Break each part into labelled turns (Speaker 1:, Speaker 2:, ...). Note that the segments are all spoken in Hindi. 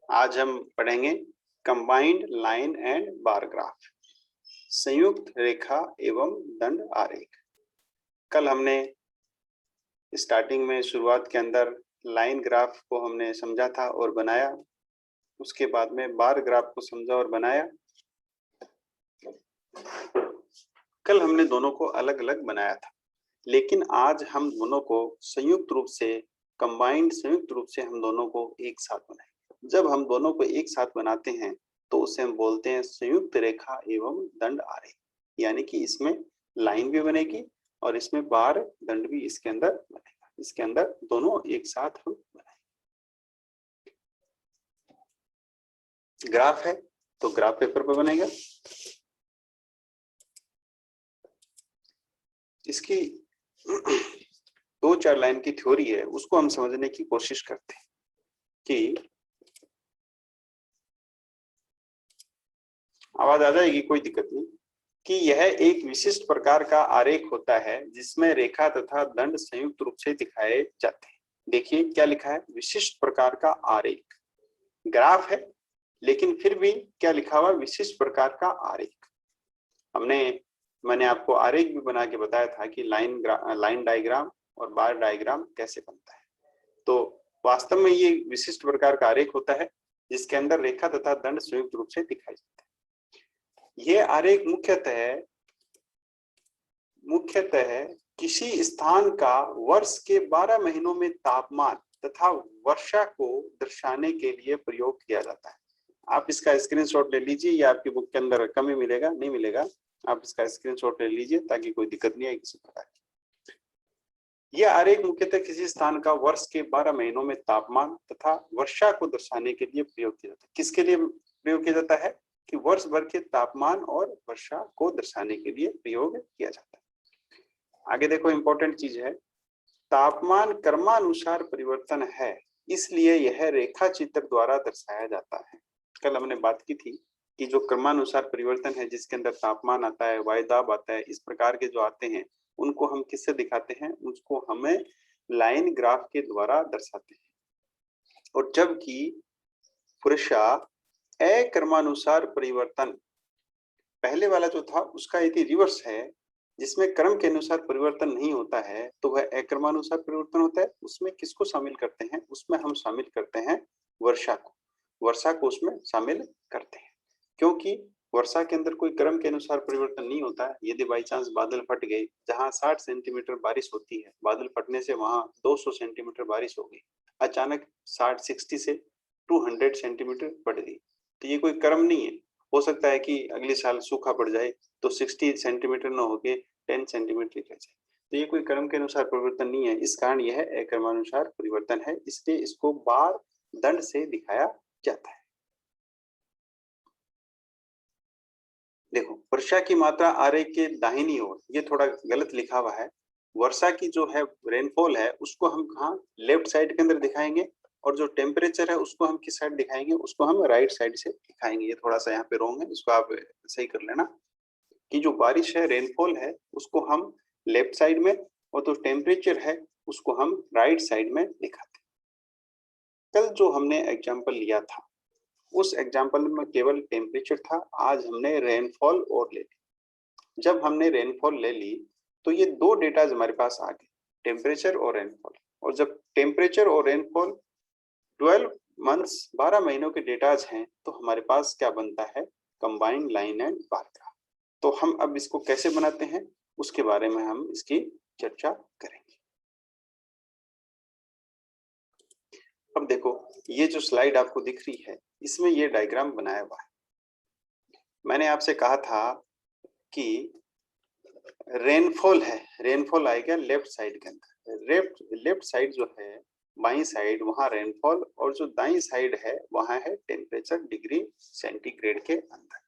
Speaker 1: आज हम पढ़ेंगे combined line and bar graph, संयुक्त रेखा एवं दंड आरेख। कल हमने स्टार्टिंग में शुरुआत के अंदर लाइन ग्राफ को हमने समझा था और बनाया, उसके बाद में बार ग्राफ को समझा और बनाया। कल हमने दोनों को अलग अलग बनाया था, लेकिन आज हम दोनों को संयुक्त रूप से संयुक्त रूप से हम दोनों को एक साथ बनाएंगे। जब हम दोनों को एक साथ बनाते हैं तो उसे हम बोलते हैं संयुक्त रेखा एवं दंड आरेख, यानी कि इसमें लाइन भी बनेगी और इसमें बार दंड भी इसके अंदर बनेगा। इसके अंदर दोनों एक साथ हम बनाएंगे। ग्राफ है तो ग्राफ पेपर पर बनेगा। इसकी 2-4 लाइन की थ्योरी है, उसको हम समझने की कोशिश करते हैं कि आवाज आ जाएगी, कोई दिक्कत नहीं। कि यह एक विशिष्ट प्रकार का आरेख होता है जिसमें रेखा तथा दंड संयुक्त रूप से दिखाए जाते हैं। देखिए क्या लिखा है, विशिष्ट प्रकार का आरेख। ग्राफ है लेकिन फिर भी क्या लिखा हुआ, विशिष्ट प्रकार का आरेख। मैंने आपको आरेख भी बना के बताया था कि लाइन डायग्राम और बार डायग्राम कैसे बनता है। तो वास्तव में ये विशिष्ट प्रकार का आरेख होता है जिसके अंदर रेखा तथा दंड संयुक्त रूप से दिखाई जाते हैं। ये आरेख मुख्यतः किसी स्थान का वर्ष के 12 महीनों में तापमान तथा वर्षा को दर्शाने के लिए प्रयोग किया जाता है। आप इसका स्क्रीनशॉट ले लीजिए, या आपकी बुक के अंदर कमी मिलेगा, नहीं मिलेगा, आप इसका स्क्रीनशॉट ले लीजिए ताकि कोई दिक्कत नहीं आए किसी प्रकार की। यह आरेख मुख्यतः किसी स्थान का वर्ष के 12 महीनों में तापमान तथा वर्षा को दर्शाने के लिए प्रयोग किया जाता है। किसके लिए प्रयोग किया जाता है कि वर्ष भर के तापमान और वर्षा को दर्शाने के लिए प्रयोग किया जाता है। आगे देखो, इंपॉर्टेंट चीज है, तापमान क्रमानुसार परिवर्तन है, इसलिए यह रेखा चित्र द्वारा दर्शाया जाता है। कल हमने बात की थी कि जो क्रमानुसार परिवर्तन है, जिसके अंदर तापमान आता है, वायुदाब आता है, इस प्रकार के जो आते हैं उनको हम किससे दिखाते हैं, उसको हमें लाइन ग्राफ के द्वारा दर्शाते हैं। और जबकि पुरुषा अक्रमानुसार परिवर्तन, पहले वाला जो था उसका यदि रिवर्स है जिसमें क्रम के अनुसार परिवर्तन नहीं होता है तो वह अक्रमानुसार परिवर्तन होता है। उसमें किसको शामिल करते हैं, उसमें हम शामिल करते हैं वर्षा को उसमें शामिल करते हैं, क्योंकि वर्षा के अंदर कोई क्रम के अनुसार परिवर्तन नहीं होता है। यदि बाई चांस बादल फट गए, जहां 60 सेंटीमीटर बारिश होती है, बादल फटने से वहां 200 सेंटीमीटर बारिश हो गई, अचानक 60 से 200 सेंटीमीटर बढ़ गई, तो ये कोई क्रम नहीं है। हो सकता है कि अगले साल सूखा पड़ जाए तो 60 सेंटीमीटर न होके 10 सेंटीमीटर रह जाए, तो ये कोई क्रम के अनुसार परिवर्तन नहीं है। इस कारण यह अक्रमानुसार परिवर्तन है, इसलिए इसको बार दंड से दिखाया जाता है। देखो, वर्षा की मात्रा आरेख के दाहिनी ओर, ये थोड़ा गलत लिखा हुआ है। वर्षा की जो है रेनफॉल है उसको हम कहाँ, लेफ्ट साइड के अंदर दिखाएंगे, और जो टेम्परेचर है उसको हम किस साइड दिखाएंगे, उसको हम राइट साइड से दिखाएंगे। ये थोड़ा सा यहाँ पे रॉन्ग है, इसको आप सही कर लेना कि जो बारिश है, रेनफॉल है, उसको हम लेफ्ट साइड में, और जो टेम्परेचर है उसको हम राइट साइड में दिखाते हैं। कल जो हमने एग्जाम्पल लिया था उस एग्जाम्पल में केवल टेम्परेचर था, आज हमने रेनफॉल और ले ली। जब हमने रेनफॉल ले ली तो ये दो डेटा हमारे पास आ गए, टेम्परेचर और रेनफॉल। और जब टेम्परेचर और रेनफॉल 12 मंथ्स 12 महीनों के डेटाज हैं तो हमारे पास क्या बनता है, combined line and bar graph. तो हम अब इसको कैसे बनाते हैं उसके बारे में हम इसकी चर्चा करेंगे। अब देखो, ये जो स्लाइड आपको दिख रही है इसमें ये डायग्राम बनाया हुआ है। मैंने आपसे कहा था कि रेनफॉल है, रेनफॉल आएगा लेफ्ट साइड के अंदर। लेफ्ट साइड जो है बाई साइड, वहां रेनफॉल, और जो दाई साइड है वहां है टेम्परेचर डिग्री सेंटीग्रेड के अंदर।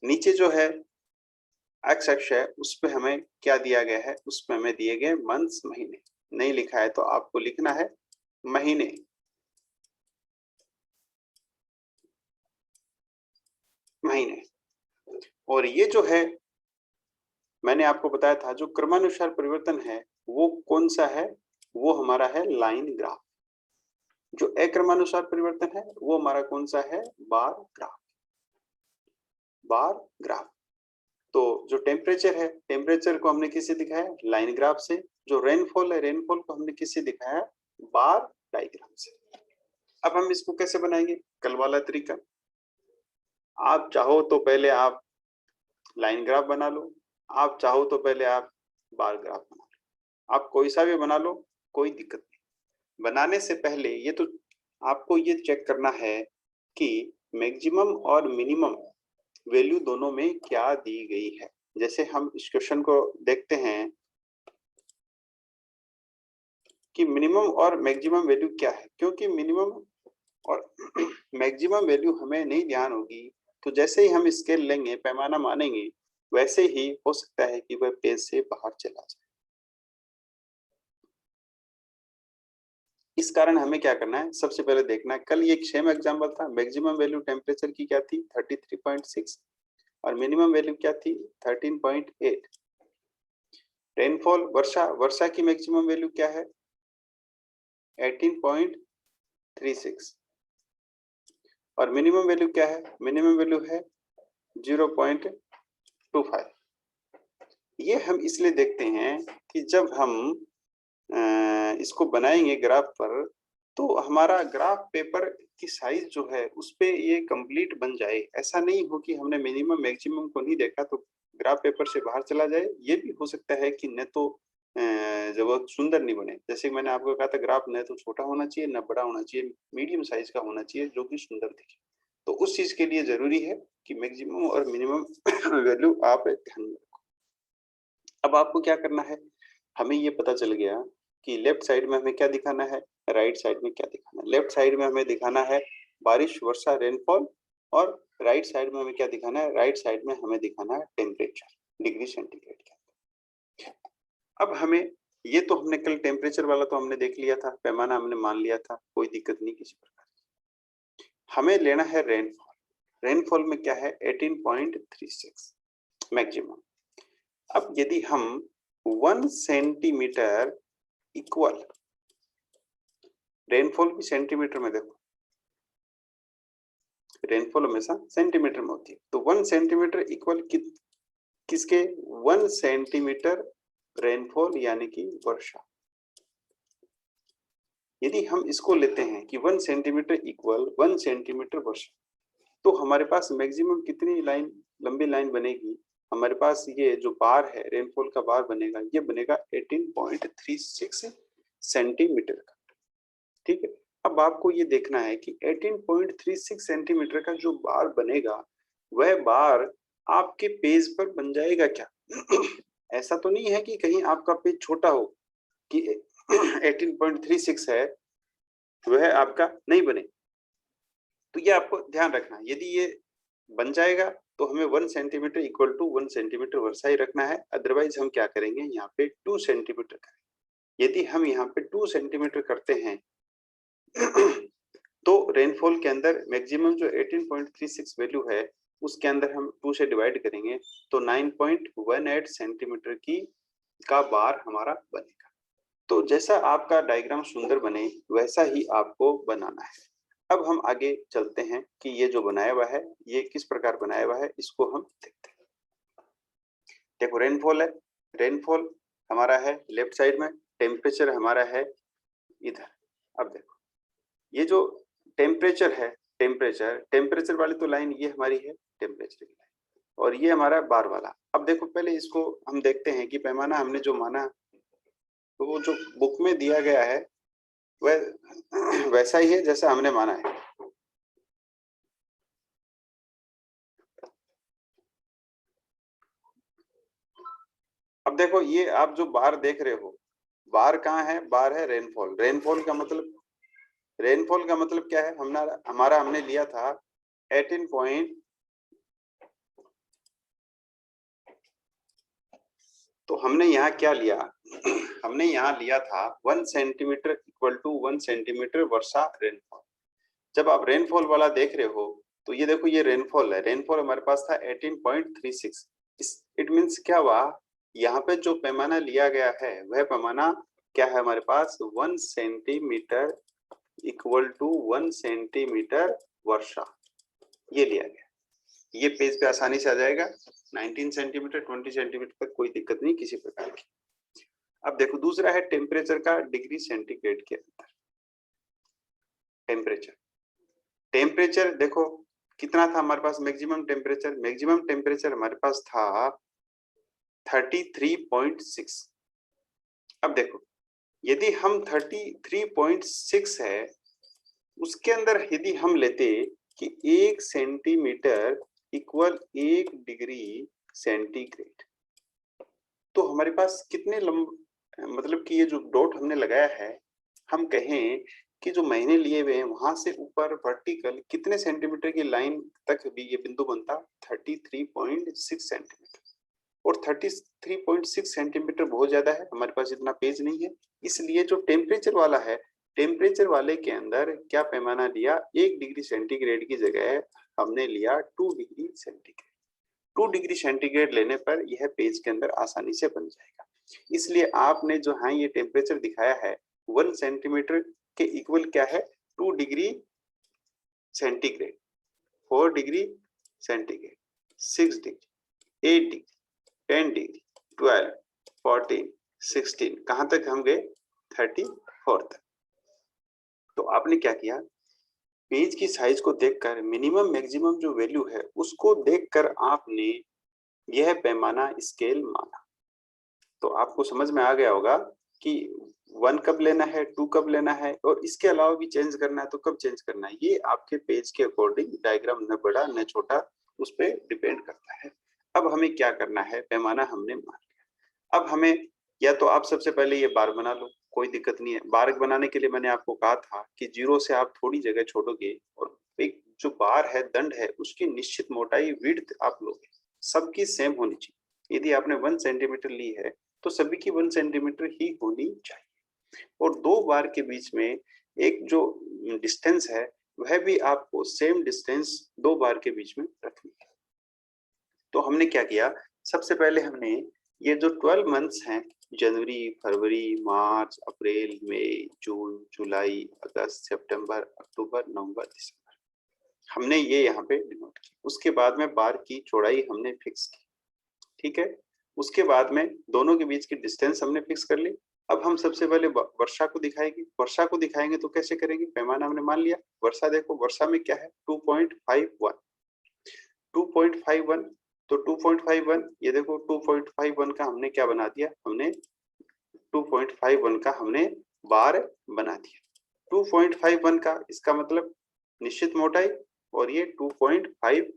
Speaker 1: नीचे जो है एक्स अक्ष है उस पे हमें क्या दिया गया है, उसमें हमें दिए गए मंथ्स, महीने। नहीं लिखा है तो आपको लिखना है महीने। और ये जो है मैंने आपको बताया था जो क्रमानुसार परिवर्तन है वो कौन सा है, वो हमारा है लाइन ग्राफ। जो अक्रमानुसार परिवर्तन है वो हमारा कौन सा है, बार ग्राफ, बार ग्राफ। तो जो टेम्परेचर है, टेम्परेचर को हमने किससे दिखाया, लाइन ग्राफ से। जो रेनफॉल है, रेनफॉल को हमने किससे दिखाया, बार डायग्राम से। अब हम इसको कैसे बनाएंगे, कल वाला तरीका। आप चाहो तो पहले आप लाइन ग्राफ बना लो, आप चाहो तो पहले आप बार ग्राफ बना लो, आप कोई सा भी बना लो, कोई दिक्कत नहीं। बनाने से पहले ये तो आपको ये चेक करना है कि मैक्सिमम और मिनिमम वैल्यू दोनों में क्या दी गई है। जैसे हम इस क्वेश्चन को देखते हैं कि मिनिमम और मैक्सिमम वैल्यू क्या है, क्योंकि मिनिमम और मैक्सिमम वैल्यू हमें नहीं ध्यान होगी तो जैसे ही हम स्केल लेंगे, पैमाना मानेंगे, वैसे ही हो सकता है कि वह पेज से बाहर चला जाए। इस कारण हमें क्या करना है, सबसे पहले देखना है, कल ये एक सेम एग्जांपल था, मैक्सिमम वैल्यू टेम्परेचर की क्या थी 33.6 और मिनिमम वैल्यू क्या थी 13.8। रेनफॉल, वर्षा, वर्षा की मैक्सिमम वैल्यू क्या है 18.36 और मिनिमम वैल्यू क्या है, मिनिमम वैल्यू है 0.25। ये हम इसलिए देखते हैं कि जब हम इसको बनाएंगे ग्राफ पर, तो हमारा ग्राफ पेपर की साइज जो है उस पे ये कंप्लीट बन जाए। ऐसा नहीं हो कि हमने मिनिमम मैक्सिमम को नहीं देखा तो ग्राफ पेपर से बाहर चला जाए। ये भी हो सकता है कि न तो जब वो सुंदर नहीं बने, जैसे मैंने आपको कहा था ग्राफ न तो छोटा होना चाहिए न बड़ा होना चाहिए, मीडियम साइज का होना चाहिए जो कि सुंदर दिखे। तो उस चीज के लिए जरूरी है कि मैक्सिमम और मिनिमम वैल्यू आप ध्यान में रखो। अब आपको क्या करना है, हमें ये पता चल गया कि लेफ्ट साइड में हमें क्या दिखाना है, राइट साइड में क्या दिखाना है। लेफ्ट साइड में हमें दिखाना है बारिश, वर्षा, रेनफॉल, और राइट साइड में हमें क्या दिखाना है, राइट साइड में हमें दिखाना है टेम्परेचर, डिग्री सेंटीग्रेड के अंदर। अब हमें ये तो हमने कल टेम्परेचर वाला तो हमने देख लिया था, पैमाना हमने मान लिया था, कोई दिक्कत नहीं किसी प्रकार की। हमें लेना है रेनफॉल। रेनफॉल में क्या है 18.36 मैक्सिमम। अब यदि हम 1 सेंटीमीटर इक्वल, रेनफॉल भी सेंटीमीटर में, देखो रेनफॉल हमेशा सेंटीमीटर में होती है, तो 1 सेंटीमीटर इक्वल किसके, 1 सेंटीमीटर रेनफॉल यानी कि वर्षा। यदि हम इसको लेते हैं कि 1 सेंटीमीटर इक्वल 1 सेंटीमीटर वर्षा, तो हमारे पास मैक्सिमम कितनी लाइन, लंबी लाइन बनेगी, हमारे पास ये जो बार है, रेनफॉल का बार बनेगा, ये बनेगा 18.36 सेंटीमीटर का। ठीक है, अब आपको ये देखना है कि 18.36 सेंटीमीटर का जो बार बनेगा, वह बार आपके पेज पर बन जाएगा क्या? ऐसा तो नहीं है कि कहीं आपका पेज छोटा हो कि 18.36 है वह आपका नहीं बने। तो ये आपको ध्यान रखना है, यदि ये बन जाएगा तो हमें 1 सेंटीमीटर इक्वल टू 1 सेंटीमीटर वर्षा ही रखना है, अदरवाइज हम क्या करेंगे, यहाँ पे 2 सेंटीमीटर करेंगे। यदि हम यहाँ पे 2 सेंटीमीटर करते हैं तो रेनफॉल के अंदर मैक्सिमम जो 18.36 वैल्यू है उसके अंदर हम 2 से डिवाइड करेंगे तो 9.18 सेंटीमीटर की का बार हमारा बनेगा। तो जैसा आपका डायग्राम सुंदर बने वैसा ही आपको बनाना है। अब हम आगे चलते हैं कि ये जो बनाया हुआ है ये किस प्रकार बनाया हुआ है, इसको हम देखते हैं। देखो रेनफॉल है, रेनफॉल हमारा है लेफ्ट साइड में, टेम्परेचर हमारा है इधर। अब देखो ये जो टेम्परेचर है, टेम्परेचर वाली तो लाइन ये हमारी है टेम्परेचर की लाइन, और ये हमारा बार वाला। अब देखो पहले इसको हम देखते हैं कि पैमाना हमने जो माना तो वो जो बुक में दिया गया है वह वैसा ही है जैसा हमने माना है। अब देखो ये आप जो बार देख रहे हो, बार कहाँ है, बार है रेनफॉल। रेनफॉल का मतलब, रेनफॉल का मतलब क्या है, हमने लिया था 18 तो हमने यहाँ क्या लिया, हमने यहाँ लिया था 1 सेंटीमीटर इक्वल टू 1 सेंटीमीटर वर्षा रेनफॉल। जब आप रेनफॉल वाला देख रहे हो तो ये देखो ये रेनफॉल है, रेनफॉल हमारे पास था 18.36। इट मीन्स क्या हुआ, यहाँ पे जो पैमाना लिया गया है वह पैमाना क्या है हमारे पास 1 सेंटीमीटर इक्वल टू 1 सेंटीमीटर वर्षा, ये लिया गया। ये पेज पे आसानी से आ जाएगा। 19 सेंटीमीटर 20 सेंटीमीटर तक कोई दिक्कत नहीं किसी प्रकार की। अब देखो दूसरा है टेम्परेचर का डिग्री सेंटीग्रेड के अंदर। टेम्परेचर देखो कितना था हमारे पास मैक्सिमम टेम्परेचर हमारे पास था 33.6। अब देखो यदि हम 33.6 है उसके अंदर यदि हम लेते कि 1 सेंटीमीटर इक्वल 1 डिग्री सेंटीग्रेड, तो हमारे पास कितने मतलब कि ये जो डॉट हमने लगाया है, हम कहें कि जो महीने लिए हुए हैं वहां से ऊपर वर्टिकल कितने सेंटीमीटर की लाइन तक भी ये बिंदु बनता 33.6 सेंटीमीटर। और 33.6 सेंटीमीटर बहुत ज्यादा है, हमारे पास इतना पेज नहीं है, इसलिए जो टेम्परेचर वाला है, टेम्परेचर वाले के अंदर क्या पैमाना लिया, 1 डिग्री सेंटीग्रेड की जगह हमने लिया 2 डिग्री सेंटीग्रेड। 2 डिग्री सेंटीग्रेड लेने पर यह पेज के अंदर आसानी से बन जाएगा। इसलिए आपने जो है ये टेम्परेचर दिखाया है 1 सेंटीमीटर के इक्वल क्या है 2 degree centigrade, 4 degree centigrade, 6 degree, 8 degree, 10 degree, 12, 14, 16, कहां तक हम गए 34 तक। तो आपने क्या किया, पेज की साइज को देखकर मिनिमम मैक्सिमम जो वैल्यू है उसको देखकर आपने यह पैमाना स्केल माना। तो आपको समझ में आ गया होगा कि 1 कब लेना है, 2 कब लेना है, और इसके अलावा भी चेंज करना है तो कब चेंज करना है, ये आपके पेज के अकॉर्डिंग डायग्राम न बड़ा न छोटा उस पर डिपेंड करता है। अब हमें क्या करना है, पैमाना हमने मान लिया। अब हमें या तो आप सबसे पहले ये बार बना लो, कोई दिक्कत नहीं है। बार बनाने के लिए मैंने आपको कहा था कि 0 से आप थोड़ी जगह छोड़ोगे और एक जो बार है, दंड है, उसकी निश्चित मोटाई विड्थ आप लोगे, सबकी सेम होनी चाहिए। यदि आपने 1 सेंटीमीटर ली है तो सभी की 1 सेंटीमीटर ही होनी चाहिए। और 2 बार के बीच में एक जो डिस्टेंस है वह भी आपको सेम डिस्टेंस 2 बार के बीच में रखनी है। तो हमने क्या किया, सबसे पहले हमने ये जो 12 मंथ्स हैं, जनवरी, फरवरी, मार्च, अप्रैल, मई, जून, जुलाई, अगस्त, सितंबर, अक्टूबर, नवंबर, दिसंबर, हमने ये यहाँ पे डिनोट की। उसके बाद में बार की चौड़ाई हमने फिक्स की, ठीक है। उसके बाद में दोनों के बीच की डिस्टेंस हमने फिक्स कर ली। अब हम सबसे पहले वर्षा को दिखाएंगे। वर्षा को दिखाएंगे तो कैसे करेंगे, पैमाना हमने मान लिया। वर्षा देखो, वर्षा में क्या है 2.51, 2.51, तो 2.51 ये देखो 2.51 का हमने क्या बना दिया, हमने 2.51 का हमने बार बना दिया। 2.51 का इसका मतलब निश्चित मोटाई, और ये 2.51,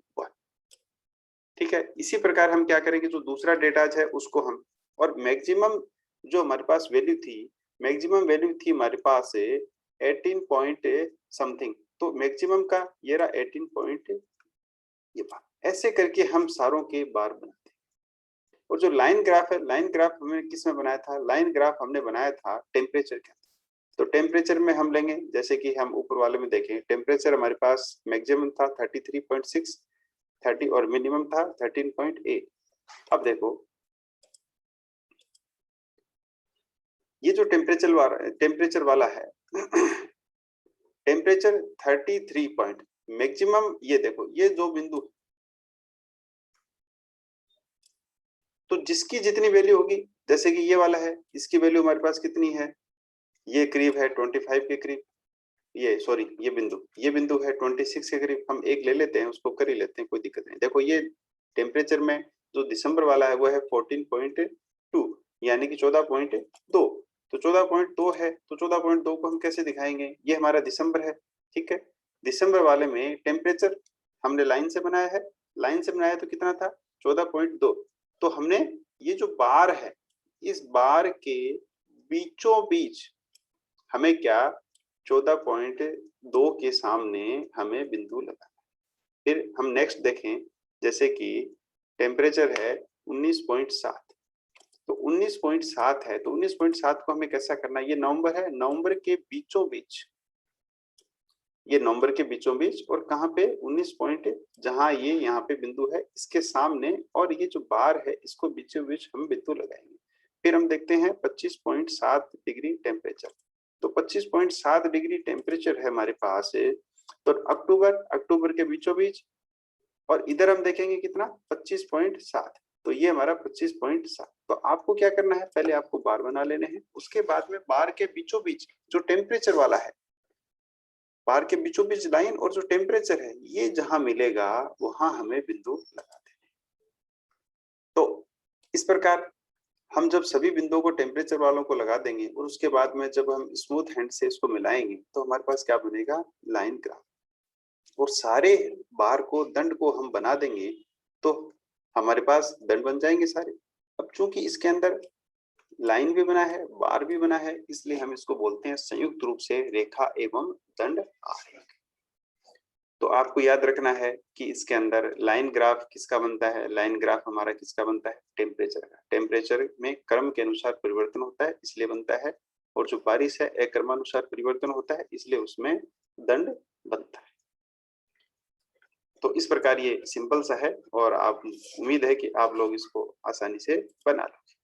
Speaker 1: ठीक है। इसी प्रकार हम क्या करेंगे, जो दूसरा डेटा है उसको हम, और मैक्सिमम जो हमारे पास वैल्यू थी, मैक्सिमम वैल्यू थी हमारे पास 18 पॉइंट समथिंग, तो मैक्सिमम का ये रहा 18 पॉइंट ये बार। ऐसे करके हम सारों के बार बनाते हैं। और जो लाइन ग्राफ है, लाइन ग्राफ हमने किस में बनाया था, लाइन ग्राफ हमने बनाया था टेम्परेचर के अंदर। तो टेम्परेचर में हम लेंगे, जैसे कि हम ऊपर वाले में देखें, टेम्परेचर हमारे पास मैक्सिमम था 33.6, 30 और मिनिमम था 13.8। अब देखो ये जो टेम्परेचर वाला है टेम्परेचर 33 पॉइंट मैक्सिमम, ये देखो ये जो बिंदु, तो जिसकी जितनी वैल्यू होगी, जैसे कि ये वाला है, इसकी वैल्यू हमारे पास कितनी है, ये करीब है 25 के करीब, ये सॉरी ये बिंदु है 26 के करीब। हम एक ले लेते हैं, उसको कर ही लेते हैं, कोई दिक्कत नहीं। देखो ये टेम्परेचर में जो दिसंबर वाला है वो है 14.2, यानी कि 14.2। तो 14.2 है, तो 14.2 को हम कैसे दिखाएंगे, ये हमारा दिसंबर है, ठीक है। दिसंबर वाले में टेम्परेचर हमने लाइन से बनाया है, लाइन से बनाया तो कितना था 14.2। तो हमने ये जो बार है, इस बार के बीचों बीच हमें क्या 14.2 के सामने हमें बिंदु लगाना। फिर हम नेक्स्ट देखें, जैसे कि टेम्परेचर है 19.7, तो 19.7 है, तो 19.7 को हमें कैसा करना है, ये नवंबर है, नवंबर के बीचों बीच, ये नवंबर के बीचों बीच, और कहाँ पे 19 पॉइंट, जहां ये यहाँ पे बिंदु है इसके सामने, और ये जो बार है इसको बीचों बीच हम बिंदु लगाएंगे। फिर हम देखते हैं 25.7 डिग्री टेम्परेचर, तो 25.7 डिग्री टेम्परेचर है हमारे पास है। तो अक्टूबर के बीचों बीच, और इधर हम देखेंगे कितना 25.7, तो ये हमारा 25.7। तो आपको क्या करना है, पहले आपको बार बना लेने हैं, उसके बाद में बार के बीचों बीच जो टेम्परेचर वाला है, बार के बीचों बीच लाइन और जो टेम्परेचर है, ये जहां मिलेगा वहां हमें बिंदु लगा देने। तो इस प्रकार हम जब सभी बिंदुओं को टेम्परेचर वालों को लगा देंगे और उसके बाद में जब हम स्मूथ हैंड से इसको मिलाएंगे तो हमारे पास क्या बनेगा, लाइन ग्राफ। और सारे बार को, दंड को हम बना देंगे तो हमारे पास दंड बन जाएंगे सारे। अब चूंकि इसके अंदर लाइन भी बना है, बार भी बना है, इसलिए हम इसको बोलते हैं संयुक्त रूप से रेखा एवं दंड आरेख। तो आपको याद रखना है कि इसके अंदर लाइन ग्राफ किसका बनता है, लाइन ग्राफ हमारा किसका बनता है, टेम्परेचर का। टेम्परेचर में क्रम के अनुसार परिवर्तन होता है इसलिए बनता है, और जो बारिश है अक्रमानुसार परिवर्तन होता है इसलिए उसमें दंड बनता है। तो इस प्रकार ये सिंपल सा है और आप, उम्मीद है कि आप लोग इसको आसानी से बना लोगे।